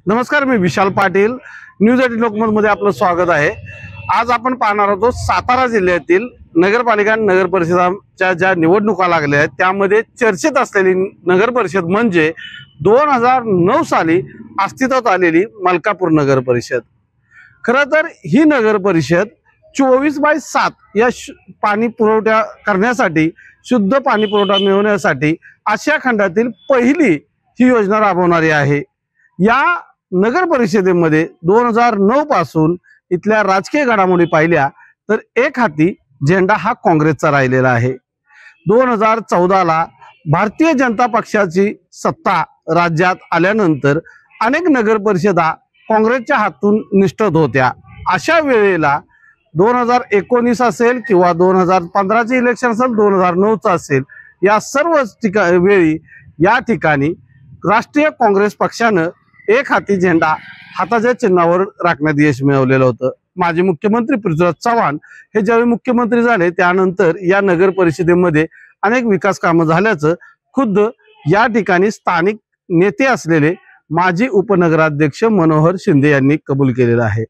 नमस्कार, मी विशाल पाटील. न्यूज 18 लोकमतमध्ये आपलं स्वागत आहे. आज आपण पाहणार आहोत सातारा जिल्ह्यातील नगरपालिका आणि नगर परिषदांच्या ज्या निवडणुका लागल्या आहेत त्यामध्ये चर्चेत असलेली नगर परिषद म्हणजे 2009 साली अस्तित्वात आलेली मलकापूर नगर परिषद. खरं तर ही नगर परिषद 24/7 या पाणी पुरवठा करण्यासाठी, शुद्ध पाणी पुरवठा मिळवण्यासाठी आशिया खंडातील पहिली ही योजना राबवणारी आहे. या नगर परिषदेमध्ये 2009 पासून इथल्या राजकीय घडामोडी पाहिल्या तर एक हाती झेंडा हा काँग्रेसचा राहिलेला आहे. 2014ला भारतीय जनता पक्षाची सत्ता राज्यात आल्यानंतर अनेक नगर परिषदा काँग्रेसच्या हातून निष्ठत होत्या. अशा वेळेला 2019 असेल किंवा 2015चे इलेक्शन असेल, 2009चं असेल, या सर्व वेळी या ठिकाणी राष्ट्रीय काँग्रेस पक्षानं एक हाती झेंडा हाताच्या चिन्हावर राखण्यात यश मिळवलेलं होतं. माजी मुख्यमंत्री पृथ्वीराज चव्हाण हे ज्यावेळी मुख्यमंत्री झाले त्यानंतर या नगर परिषदेमध्ये अनेक विकास कामं झाल्याचं खुद्द या ठिकाणी स्थानिक नेते असलेले माजी उपनगराध्यक्ष मनोहर शिंदे यांनी कबूल केलेलं आहे.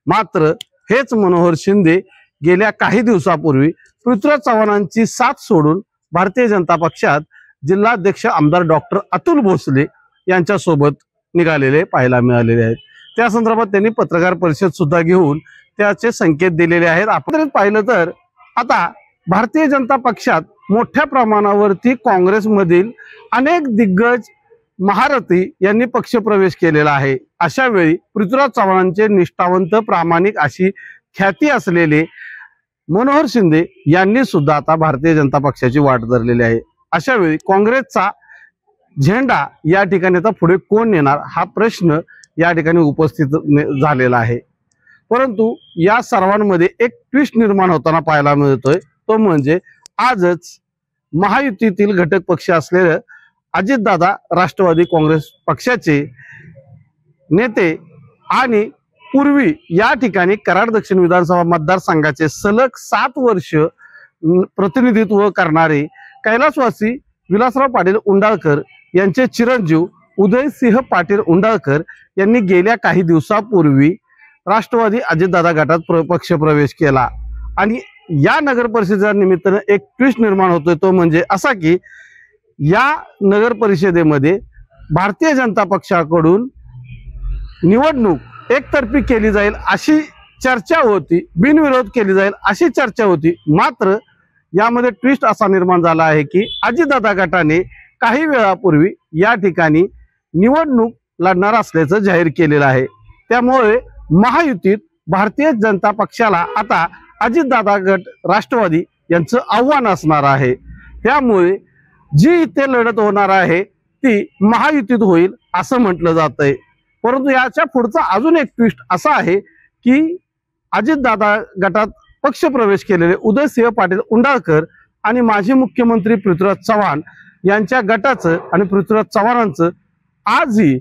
मात्र हेच मनोहर शिंदे गेल्या काही दिवसापूर्वी पृथ्वीराज चव्हाणांची साथ सोडून भारतीय जनता पक्षात जिल्हाध्यक्ष आमदार डॉक्टर अतुल भोसले यांच्यासोबत निघालेले पाहायला मिळालेले आहेत. त्या संदर्भात त्यांनी पत्रकार परिषद सुद्धा घेऊन त्याचे संकेत दिलेले आहेत. आपण पाहिलं तर आता भारतीय जनता पक्षात मोठ्या प्रमाणावरती काँग्रेसमधील अनेक दिग्गज महारथी यांनी पक्षप्रवेश केलेला आहे. अशा वेळी पृथ्वीराज चव्हाणांचे निष्ठावंत, प्रामाणिक अशी ख्याती असलेले मनोहर शिंदे यांनी सुद्धा आता भारतीय जनता पक्षाची वाट धरलेली आहे. अशा वेळी काँग्रेसचा झेंडा या ठिकाणी आता पुढे कोण नेणार हा प्रश्न या ठिकाणी उपस्थित झालेला आहे. परंतु या सर्वांमध्ये एक ट्विस्ट निर्माण होताना पाहायला मिळतोय. तो म्हणजे आजच महायुतीतील घटक पक्ष असलेले अजितदादा राष्ट्रवादी काँग्रेस पक्षाचे नेते आणि पूर्वी या ठिकाणी कराड दक्षिण विधानसभा मतदारसंघाचे सलग 7 वर्ष प्रतिनिधित्व करणारे कैलासवासी विलासराव पाटील उंडाळकर यांचे चिरंजीव उदयसिंह पाटील उंडाळकर यांनी गेल्या काही दिवसापूर्वी राष्ट्रवादी अजितदादा गटात पक्षप्रवेश केला. आणि या नगर परिषदेच्या निमित्तानं एक ट्विस्ट निर्माण होतोय. तो म्हणजे असा की या नगर परिषदेमध्ये भारतीय जनता पक्षाकडून निवडणूक एकतर्फी केली जाईल अशी चर्चा होती, बिनविरोध केली जाईल अशी चर्चा होती. मात्र यामध्ये ट्विस्ट असा निर्माण झाला आहे की अजितदादा गटाने काही वेळापूर्वी या ठिकाणी निवडणूक लढणार असल्याचं जाहीर केलेलं आहे. त्यामुळे महायुतीत भारतीय जनता पक्षाला आता अजितदादा गट राष्ट्रवादी यांचं आव्हान असणार आहे. त्यामुळे जी इथे लढत होणार आहे ती महायुतीत होईल असं म्हटलं जातंय. परंतु याच्या पुढचा अजून एक ट्विस्ट असा आहे की अजितदादा गटात पक्षप्रवेश केलेले उदयसिंह पाटील उंडाळकर आणि माजी मुख्यमंत्री पृथ्वीराज चव्हाण यांच्या गटाचं आणि पृथ्वीराज चव्हाणांचं आजही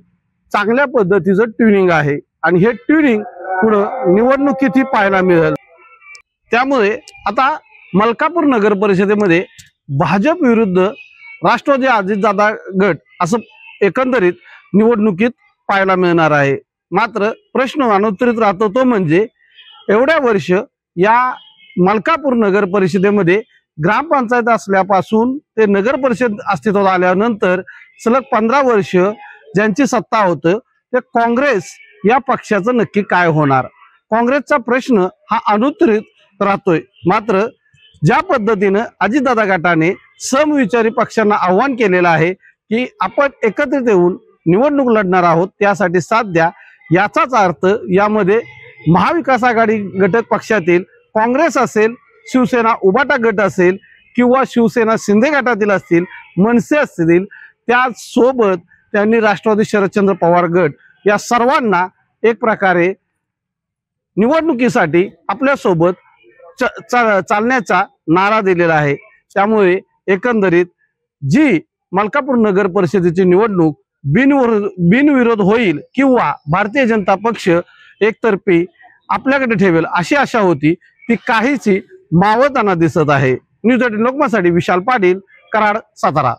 चांगल्या पद्धतीचं ट्युनिंग आहे. आणि हे ट्युनिंग पुढं निवडणुकीतही पाहायला मिळेल. त्यामुळे आता मलकापूर नगर परिषदेमध्ये भाजप विरुद्ध राष्ट्रवादी अजितदादा गट असं एकंदरीत निवडणुकीत पाहायला मिळणार आहे. मात्र प्रश्न अनुत्तरित राहतो. तो म्हणजे एवढ्या वर्ष या मलकापूर नगर परिषदेमध्ये ग्रामपंचायत असल्यापासून ते नगर परिषद अस्तित्वात आल्यानंतर सलग 15 वर्ष ज्यांची सत्ता होतं ते काँग्रेस या पक्षाचं नक्की काय होणार, काँग्रेसचा प्रश्न हा अनुत्तरित राहतोय. मात्र ज्या पद्धतीनं अजितदादा गटाने समविचारी पक्षांना आव्हान केलेलं आहे की आपण एकत्रित येऊन निवडणूक लढणार आहोत, त्यासाठी साथ द्या, याचाच अर्थ यामध्ये महाविकास आघाडी घटक पक्षातील काँग्रेस असेल, शिवसेना उबाटा गट असेल किंवा शिवसेना शिंदे गटातील असतील, मनसे असतील, त्यासोबत त्यांनी राष्ट्रवादी शरदचंद्र पवार गट या सर्वांना एक प्रकारे निवडणुकीसाठी आपल्यासोबत चालण्याचा नारा दिलेला आहे. त्यामुळे एकंदरीत जी मलकापूर नगर परिषदेची निवडणूक बिनविरोध होईल किंवा भारतीय जनता पक्ष एकतर्फी आपल्याकडे ठेवेल अशी आशा होती, ती काहीची मावळताना दिसत आहे. न्यूज 18 लोकमतसाठी विशाल पाटील, कराड, सातारा.